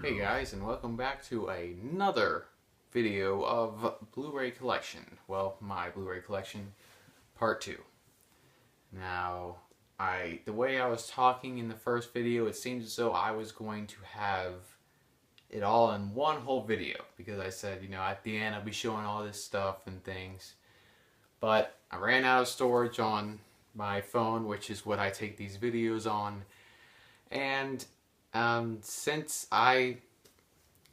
Hey guys, and welcome back to another video of Blu-ray collection. Well, my Blu-ray collection, part 2. Now, the way I was talking in the first video, it seemed as though I was going to have it all in one whole video, because I said, at the end I'll be showing all this stuff and things. But I ran out of storage on my phone, which is what I take these videos on, and since I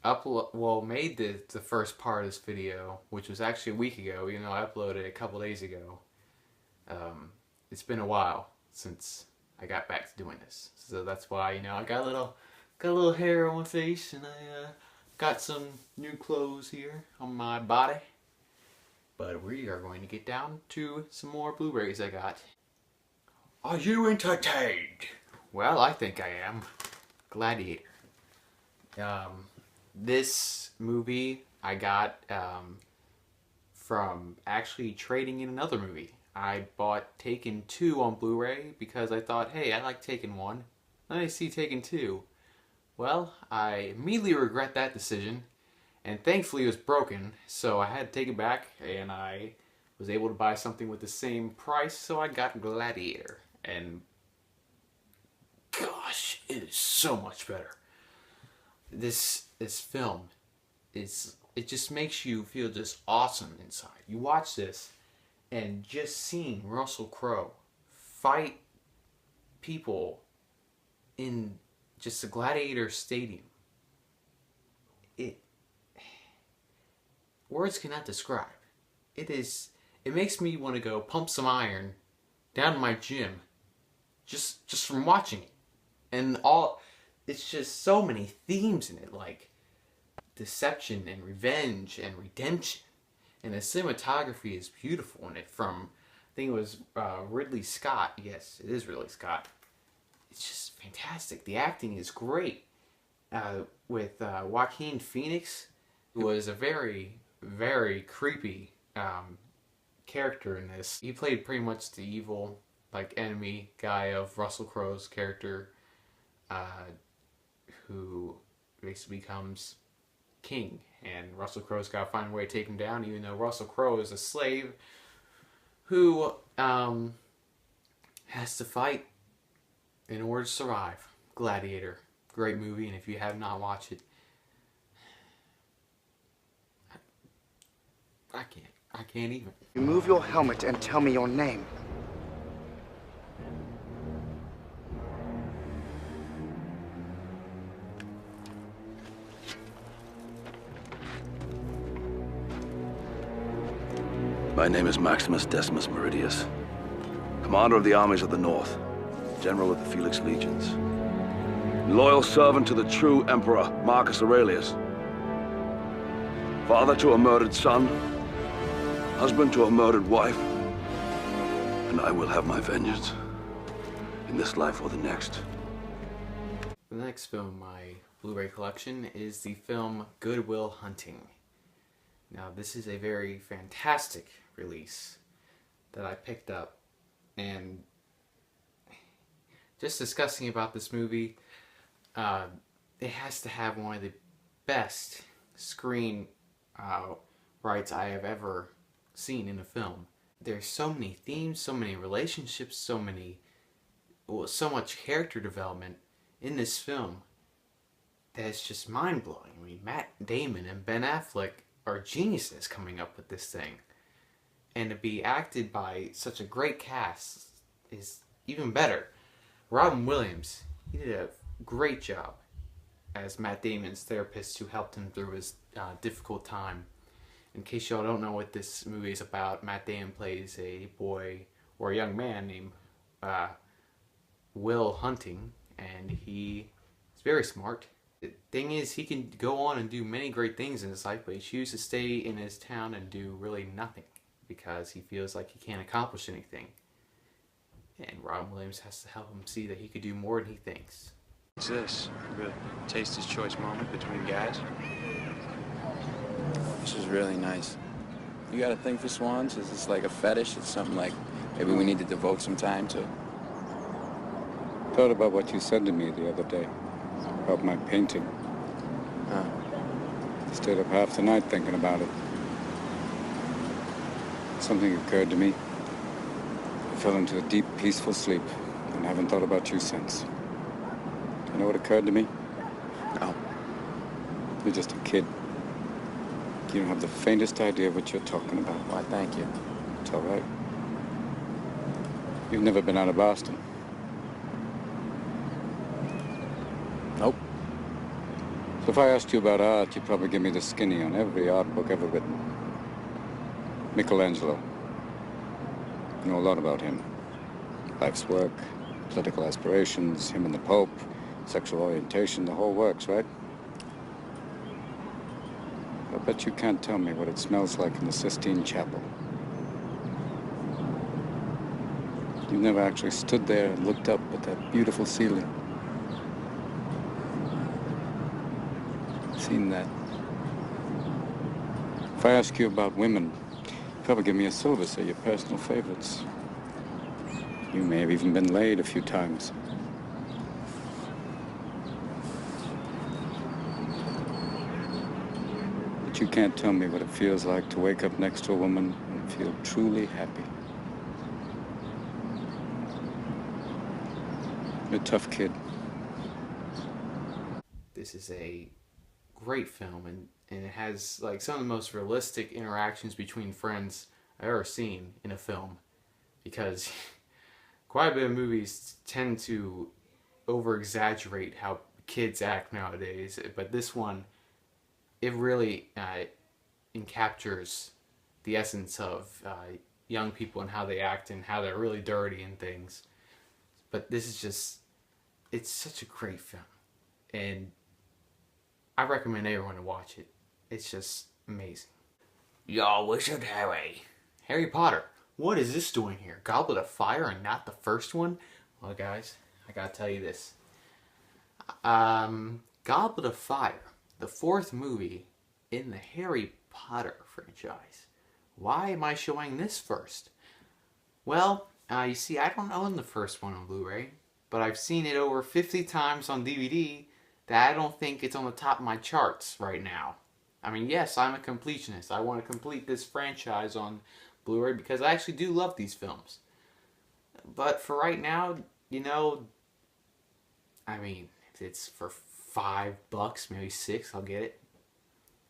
made the first part of this video, which was actually a week ago, I uploaded it a couple days ago. It's been a while since I got back to doing this, so that's why I got a little hair on my face, and I got some new clothes here on my body. But we are going to get down to some more Blu-rays I got. Are you entertained? Well, I think I am. Gladiator. This movie I got from actually trading in another movie. I bought Taken 2 on Blu-ray because I thought, hey, I like Taken 1. Let me see Taken 2. Well, I immediately regret that decision, and thankfully it was broken, so I had to take it back, and I was able to buy something with the same price, so I got Gladiator. And gosh, it is so much better. This film it just makes you feel just awesome inside. You watch this and just seeing Russell Crowe fight people in just a Gladiator stadium. Words cannot describe. It makes me want to go pump some iron down in my gym just from watching it. And it's just so many themes in it, like deception and revenge and redemption. And the cinematography is beautiful in it from, I think it was Ridley Scott. Yes, it is Ridley Scott. It's just fantastic. The acting is great. With Joaquin Phoenix, who was a very, very creepy character in this. He played pretty much the evil, enemy guy of Russell Crowe's character, who basically becomes king, and Russell Crowe's got to find a way to take him down, even though Russell Crowe is a slave who has to fight in order to survive. Gladiator, great movie, and if you have not watched it, I can't even. Remove your helmet and tell me your name. My name is Maximus Decimus Meridius, commander of the armies of the North, general of the Felix Legions, loyal servant to the true Emperor Marcus Aurelius, father to a murdered son, husband to a murdered wife, and I will have my vengeance, in this life or the next. The next film in my Blu-ray collection is the film Good Will Hunting. Now, this is a very fantastic release that I picked up, and just discussing about this movie, it has to have one of the best screen rights I have ever seen in a film. There's so many themes, so many relationships, so much character development in this film that it's just mind-blowing. I mean, Matt Damon and Ben Affleck are geniuses coming up with this thing, and to be acted by such a great cast is even better. Robin Williams, he did a great job as Matt Damon's therapist who helped him through his difficult time. In case y'all don't know what this movie is about, Matt Damon plays a boy or a young man named Will Hunting, and he is very smart. The thing is, he can go on and do many great things in his life, but he chooses to stay in his town and do really nothing because he feels like he can't accomplish anything. And Robin Williams has to help him see that he could do more than he thinks. What's this? Good taster's choice moment between guys? This is really nice. You got a thing for swans? Is this like a fetish? It's something like maybe we need to devote some time to? Thought about what you said to me the other day about my painting. Stayed up half the night thinking about it. Something occurred to me. I fell into a deep, peaceful sleep and haven't thought about you since. You know what occurred to me? No. You're just a kid. You don't have the faintest idea what you're talking about. Why, thank you. It's all right. You've never been out of Boston. Nope. So if I asked you about art, you'd probably give me the skinny on every art book ever written. Michelangelo. You know a lot about him. Life's work, political aspirations, him and the Pope, sexual orientation, the whole works, right? I bet you can't tell me what it smells like in the Sistine Chapel. You've never actually stood there and looked up at that beautiful ceiling. Seen that. If I ask you about women, you'd probably give me a syllabus of your personal favorites. You may have even been laid a few times. But you can't tell me what it feels like to wake up next to a woman and feel truly happy. You're a tough kid. This is a great film, and it has like some of the most realistic interactions between friends I've ever seen in a film, because quite a bit of movies tend to over-exaggerate how kids act nowadays, but this one, it really captures the essence of young people and how they act and how they're really dirty and things. But this is just, it's such a great film, and I recommend everyone to watch it. It's just amazing. Y'all wizard Harry. Harry Potter. What is this doing here? Goblet of Fire and not the first one? Well, guys, I gotta tell you this. Goblet of Fire, the fourth movie in the Harry Potter franchise. Why am I showing this first? Well, you see, I don't own the first one on Blu-ray, but I've seen it over 50 times on DVD that I don't think it's on the top of my charts right now. I mean, yes, I'm a completionist. I want to complete this franchise on Blu-ray because I actually do love these films. But for right now, you know, I mean, if it's for $5, maybe $6, I'll get it.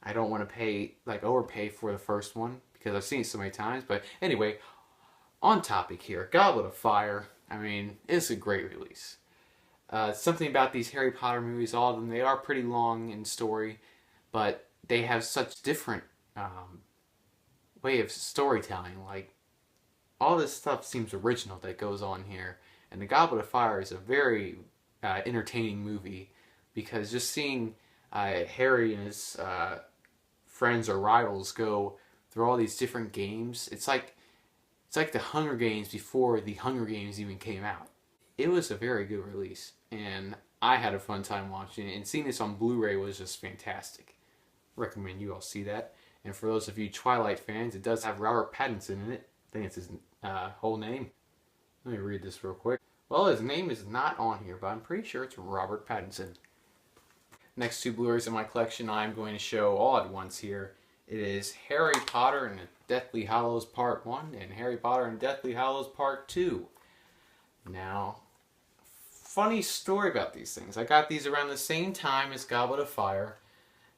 I don't want to pay, like, overpay for the first one because I've seen it so many times. But anyway, on topic here, Goblet of Fire, I mean, it's a great release. Something about these Harry Potter movies, all of them, they are pretty long in story, but they have such different way of storytelling. Like, all this stuff seems original that goes on here. And The Goblet of Fire is a very entertaining movie because just seeing Harry and his friends or rivals go through all these different games, it's like the Hunger Games before the Hunger Games even came out. It was a very good release, and I had a fun time watching it, and seeing this on Blu-ray was just fantastic. Recommend you all see that. And for those of you Twilight fans, it does have Robert Pattinson in it. I think it's his whole name. Let me read this real quick. Well, his name is not on here, but I'm pretty sure it's Robert Pattinson. Next two Blu-rays in my collection I'm going to show all at once here. It is Harry Potter and the Deathly Hallows Part 1 and Harry Potter and Deathly Hallows Part 2. Now, funny story about these things. I got these around the same time as Goblet of Fire,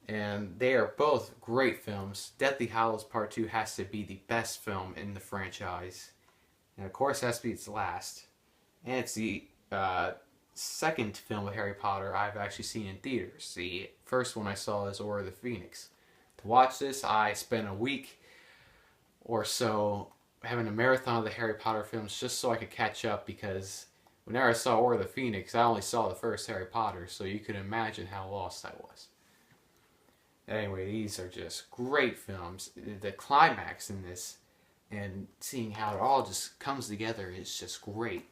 and they are both great films. Deathly Hallows Part 2 has to be the best film in the franchise. And of course it has to be its last. And it's the second film of Harry Potter I've actually seen in theaters. The first one I saw is Order of the Phoenix. To watch this, I spent a week or so having a marathon of the Harry Potter films just so I could catch up, because whenever I saw Order of the Phoenix, I only saw the first Harry Potter, so you can imagine how lost I was. Anyway, these are just great films. The climax in this and seeing how it all just comes together is just great.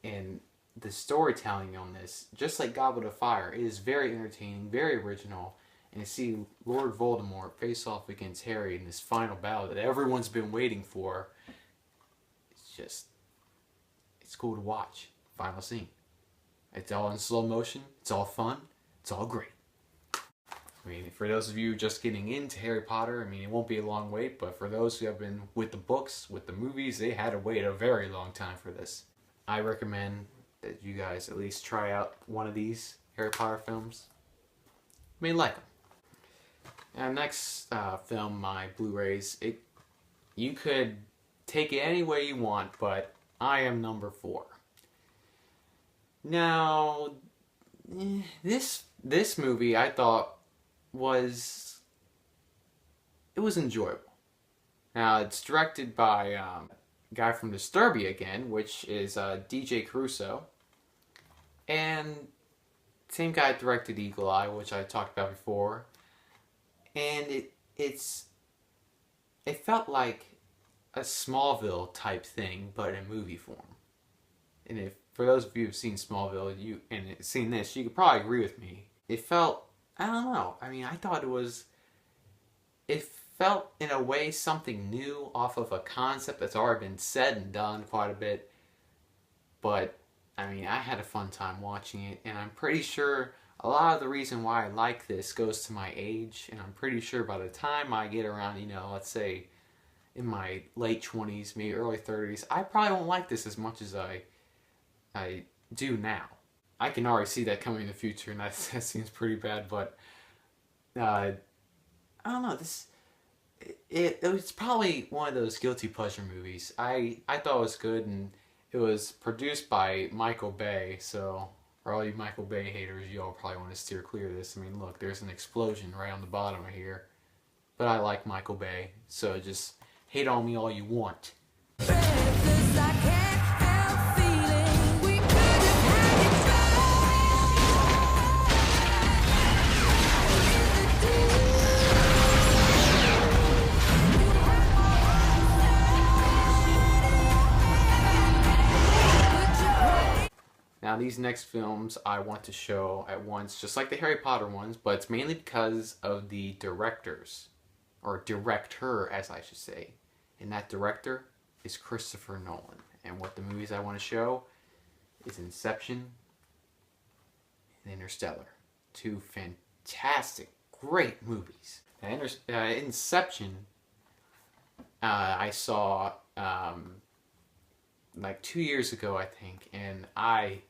And the storytelling on this, just like Goblet of Fire, it is very entertaining, very original. And to see Lord Voldemort face off against Harry in this final battle that everyone's been waiting for, it's cool to watch. Final scene. It's all in slow motion, it's all fun, it's all great. I mean, for those of you just getting into Harry Potter, I mean, it won't be a long wait, but for those who have been with the books, with the movies, they had to wait a very long time for this. I recommend that you guys at least try out one of these Harry Potter films. You may like them. And next film, my Blu-rays, you could take it any way you want, but I am number 4. Now, this movie I thought was enjoyable. Now, it's directed by a guy from Disturbia again, which is DJ Caruso, and same guy directed Eagle Eye, which I talked about before, and it felt like a Smallville type thing, but in movie form. And for those of you who've seen Smallville and seen this, you could probably agree with me. It felt, I don't know, I mean, I thought it felt in a way something new off of a concept that's already been said and done quite a bit. But, I mean, I had a fun time watching it, and I'm pretty sure a lot of the reason why I like this goes to my age, and I'm pretty sure by the time I get around, let's say in my late 20s, maybe early 30s, I probably won't like this as much as I do now. I can already see that coming in the future, and that seems pretty bad, but I don't know, it's probably one of those guilty pleasure movies. I thought it was good, and it was produced by Michael Bay, so for all you Michael Bay haters, you all probably want to steer clear of this. I mean, look, there's an explosion right on the bottom of here, but I like Michael Bay, so just hate on me all you want. Now, these next films I want to show at once, just like the Harry Potter ones, but it's mainly because of the directors, or director, as I should say. And that director is Christopher Nolan. And what the movies I want to show is Inception and Interstellar. 2 fantastic, great movies. Now, Inception, I saw like 2 years ago, I think, and I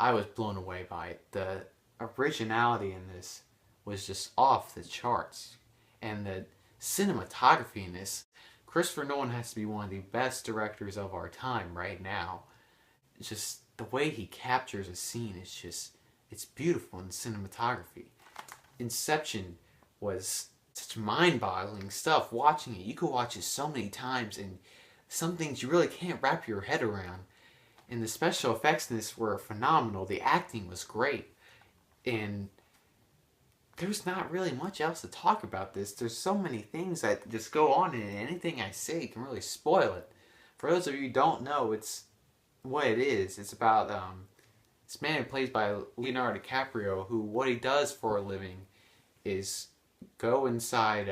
was blown away by it. The originality in this was just off the charts, and the cinematography in this, Christopher Nolan has to be one of the best directors of our time right now. It's just the way he captures a scene is it's beautiful in cinematography. Inception was such mind-boggling stuff. Watching it, you could watch it so many times, and some things you really can't wrap your head around. And the special effects in this were phenomenal. The acting was great. And there's not really much else to talk about this. There's so many things that just go on in it. Anything I say can really spoil it. For those of you who don't know, it's what it is. It's about this man played by Leonardo DiCaprio, who what he does for a living is go inside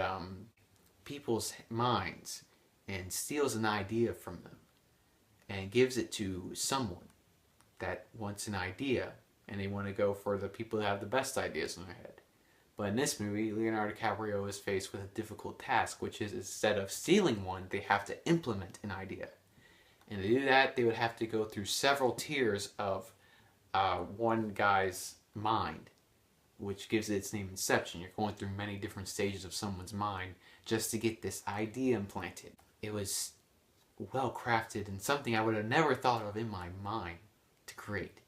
people's minds and steals an idea from them and gives it to someone that wants an idea, and they want to go for the people that have the best ideas in their head. But in this movie, Leonardo DiCaprio is faced with a difficult task, which is instead of stealing one, they have to implement an idea. And to do that, they would have to go through several tiers of one guy's mind, which gives it its name Inception. You're going through many different stages of someone's mind just to get this idea implanted. It was well crafted and something I would have never thought of in my mind to create.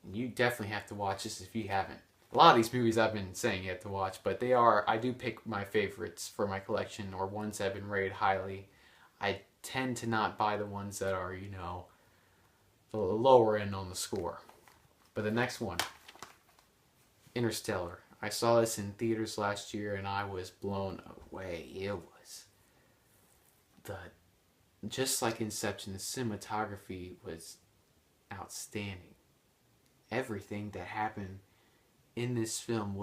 And you definitely have to watch this if you haven't. A lot of these movies I've been saying you have to watch, but I do pick my favorites for my collection, or ones that have been rated highly. I tend to not buy the ones that are, the lower end on the score. But the next one, Interstellar. I saw this in theaters last year and I was blown away. It was just like Inception, the cinematography was outstanding. Everything that happened in this film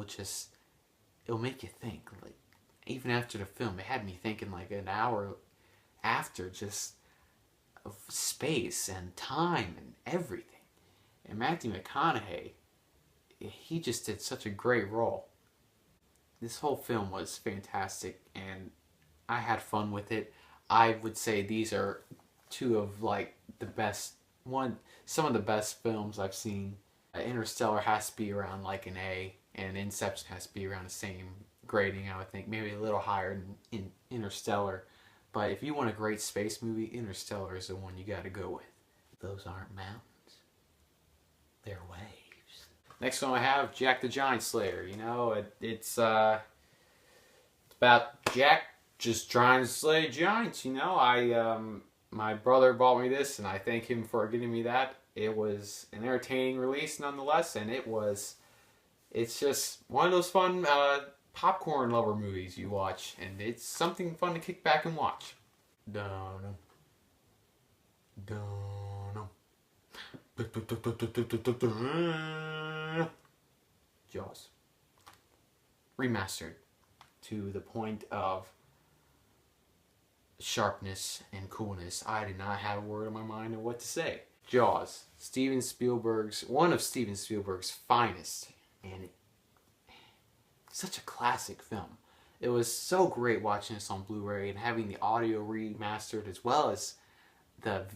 it'll make you think. Like, even after the film, it had me thinking like an hour after, just of space and time and everything. And Matthew McConaughey, he just did such a great role. This whole film was fantastic, and I had fun with it. I would say these are two of like the best some of the best films I've seen. Interstellar has to be around like an A, and Inception has to be around the same grading, I would think. Maybe a little higher than Interstellar. But if you want a great space movie, Interstellar is the one you gotta go with. Those aren't mountains. They're waves. Next one I have, Jack the Giant Slayer. You know, it's about Jack just trying to slay giants. You know, my brother bought me this, and I thank him for getting me that. It was an entertaining release nonetheless, and it's just one of those fun popcorn lover movies you watch, and it's something fun to kick back and watch. Dun-dum. Dun-dum. Jaws. Remastered to the point of sharpness and coolness. I did not have a word in my mind of what to say. Jaws, one of Steven Spielberg's finest, and such a classic film. It was so great watching this on Blu-ray and having the audio remastered as well as the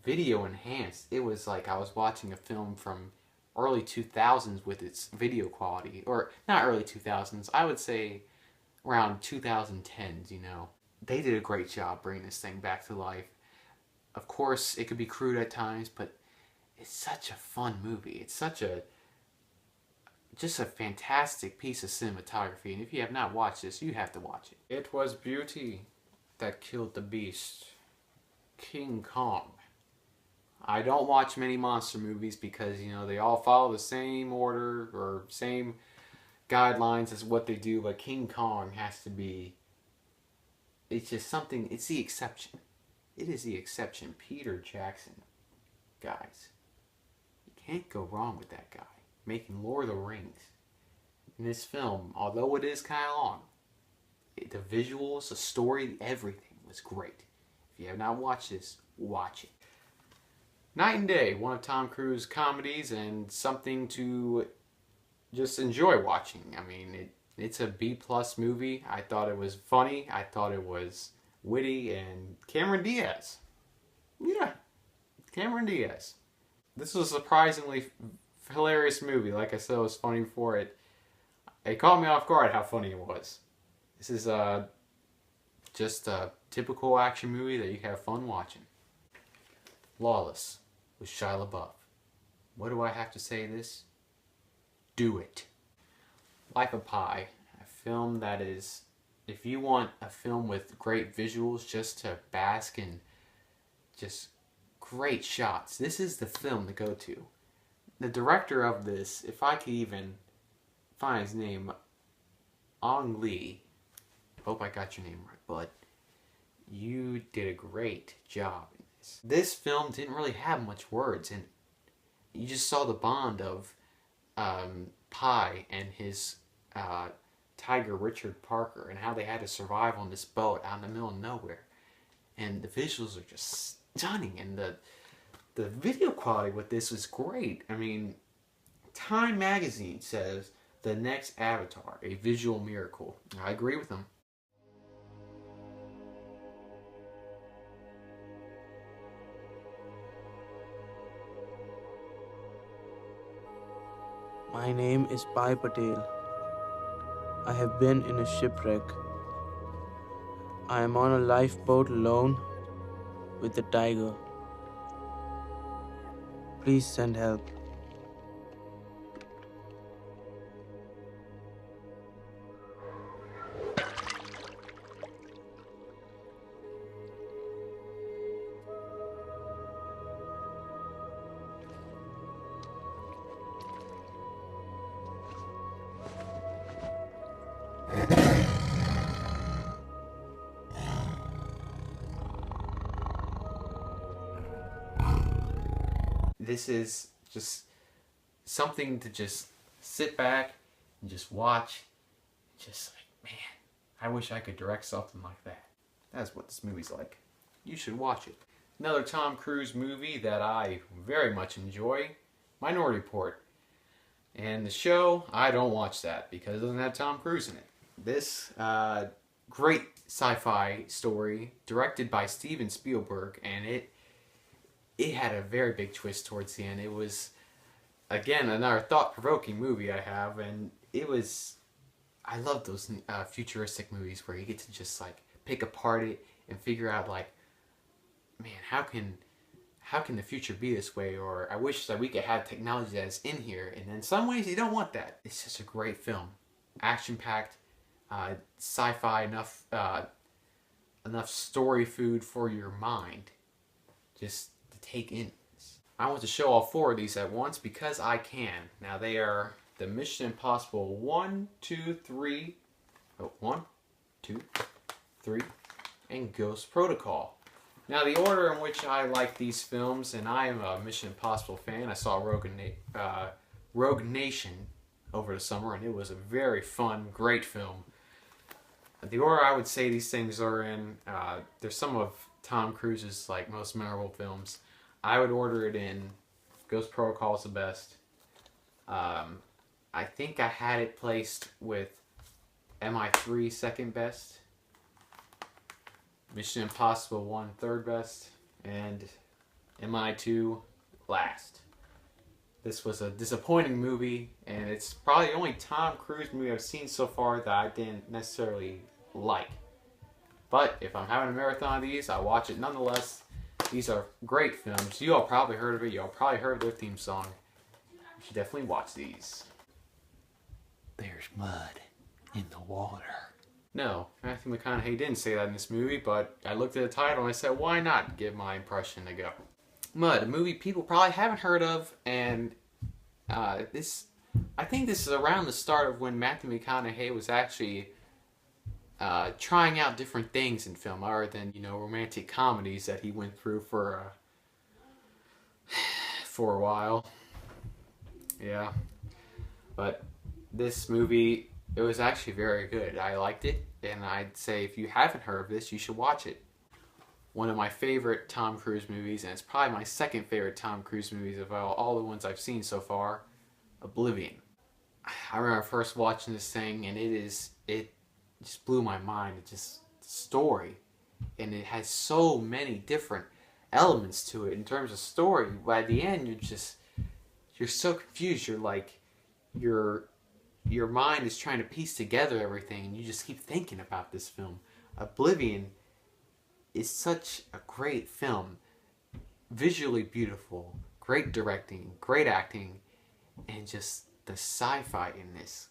video enhanced. It was like I was watching a film from early 2000s with its video quality, or not early 2000s, I would say around 2010s, you know. They did a great job bringing this thing back to life. Of course, it could be crude at times, but it's such a fun movie. It's just a fantastic piece of cinematography, and if you have not watched this, you have to watch it. It was beauty that killed the beast. King Kong. I don't watch many monster movies because, you know, they all follow the same order or same guidelines as what they do, but King Kong has to be, it's just something, it's the exception. It is the exception. Peter Jackson. Guys, you can't go wrong with that guy. Making Lord of the Rings. In this film, although it is kind of long, the visuals, the story, everything was great. If you have not watched this, watch it. Night and Day, one of Tom Cruise's comedies, and something to just enjoy watching. I mean, it's a B-plus movie. I thought it was funny. I thought it was witty, and Cameron Diaz. Yeah, Cameron Diaz. This was a surprisingly hilarious movie. Like I said, it was funny for it. It caught me off guard how funny it was. This is just a typical action movie that you have fun watching. Lawless with Shia LaBeouf. What do I have to say this? Do it. Life of Pi. A film that is, if you want a film with great visuals just to bask in just great shots, this is the film to go to. The director of this, if I could even find his name, Ong Lee. Hope I got your name right, but you did a great job in this. This film didn't really have much words, and you just saw the bond of Pi and his tiger Richard Parker, and how they had to survive on this boat out in the middle of nowhere. And the visuals are just stunning, and the video quality with this was great. I mean, Time magazine says the next Avatar, a visual miracle. I agree with them. My name is Pai Patel. I have been in a shipwreck. I am on a lifeboat alone with the tiger. Please send help. This is just something to just sit back and just watch. Just like, man, I wish I could direct something like that. That's what this movie's like. You should watch it. Another Tom Cruise movie that I very much enjoy, Minority Report. And the show, I don't watch that because it doesn't have Tom Cruise in it. This great sci-fi story directed by Steven Spielberg, and it had a very big twist towards the end. It was, again, another thought-provoking movie I have, and I love those futuristic movies where you get to just like pick apart it and figure out like, man, how can the future be this way? Or I wish that we could have technology that is in here. And in some ways you don't want that. It's just a great film, action-packed, sci-fi, enough story food for your mind, just to take in. I want to show all 4 of these at once because I can. Now they are the Mission Impossible 1, 2, 3, 1, 2, 3, and Ghost Protocol. Now the order in which I like these films, and I am a Mission Impossible fan. I saw Rogue Nation over the summer, and it was a very fun, great film. The order I would say these things are in, there's some of Tom Cruise's like most memorable films. I would order it in Ghost Protocol is the best. I think I had it placed with MI3 second best, Mission Impossible 1 third best, and MI2 last. This was a disappointing movie, and it's probably the only Tom Cruise movie I've seen so far that I didn't necessarily like. But if I'm having a marathon of these, I watch it nonetheless. These are great films. You all probably heard of it. You all probably heard their theme song. You should definitely watch these. There's mud in the water. No, Matthew McConaughey didn't say that in this movie, but I looked at the title and I said, why not give my impression a go? Mud, a movie people probably haven't heard of, and I think this is around the start of when Matthew McConaughey was actually trying out different things in film, other than, you know, romantic comedies that he went through for a while. Yeah, but this movie, it was actually very good. I liked it, and I'd say if you haven't heard of this, you should watch it. One of my favorite Tom Cruise movies, and it's probably my second favorite Tom Cruise movies of all the ones I've seen so far, Oblivion. I remember first watching this thing, and it just blew my mind. It's just the story, and it has so many different elements to it in terms of story. By the end, you're so confused. You're like, your mind is trying to piece together everything, and you just keep thinking about this film. Oblivion is such a great film. Visually beautiful, great directing, great acting, and just the sci-fi in this.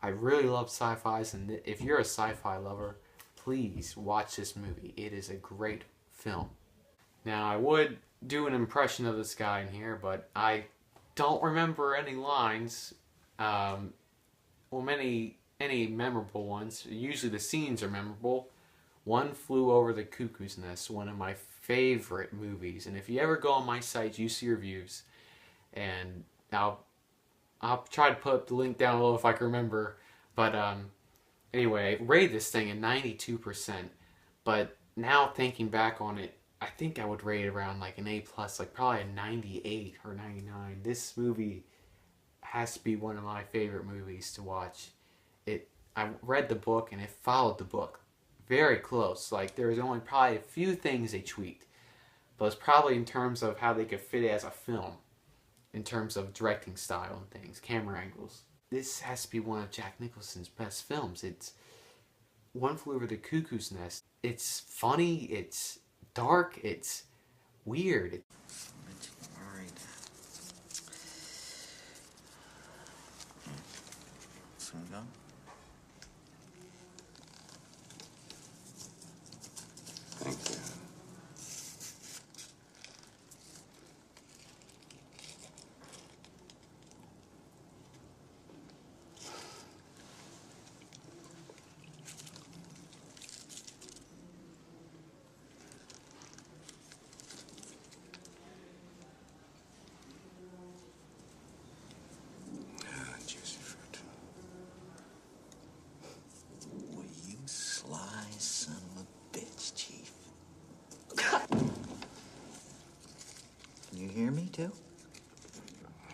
I really love sci-fis, and if you're a sci-fi lover, please watch this movie. It is a great film. Now, I would do an impression of this guy in here, but I don't remember any lines. Any memorable ones. Usually the scenes are memorable. One Flew Over the Cuckoo's Nest, one of my favorite movies. And if you ever go on my site, you see reviews. And I'll try to put up the link down below if I can remember. But anyway, rate this thing at 92%. But now thinking back on it, I think I would rate it around like an A+, like probably a 98 or 99. This movie has to be one of my favorite movies to watch. I read the book, and it followed the book very close. Like, there was only probably a few things they tweaked, but it's probably in terms of how they could fit it as a film, in terms of directing style and things, camera angles. This has to be one of Jack Nicholson's best films. It's One Flew Over the Cuckoo's Nest. It's funny, it's dark, it's weird. Go. Thank you. Juicy fruit. Well, you sly son of a bitch, Chief. Can you hear me, too?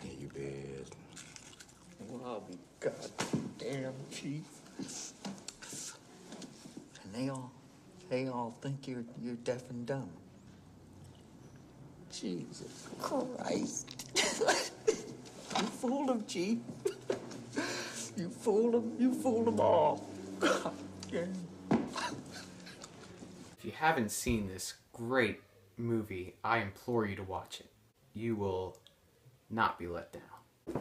Yeah, you bet. I'll be goddamn, Chief. And they all think you're deaf and dumb. Jesus Christ. You fooled them, Chief. You fooled them all. God damn. If you haven't seen this great movie, I implore you to watch it. You will not be let down.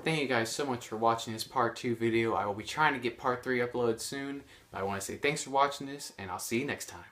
Thank you guys so much for watching this part 2 video. I will be trying to get part 3 uploaded soon, but I want to say thanks for watching this, and I'll see you next time.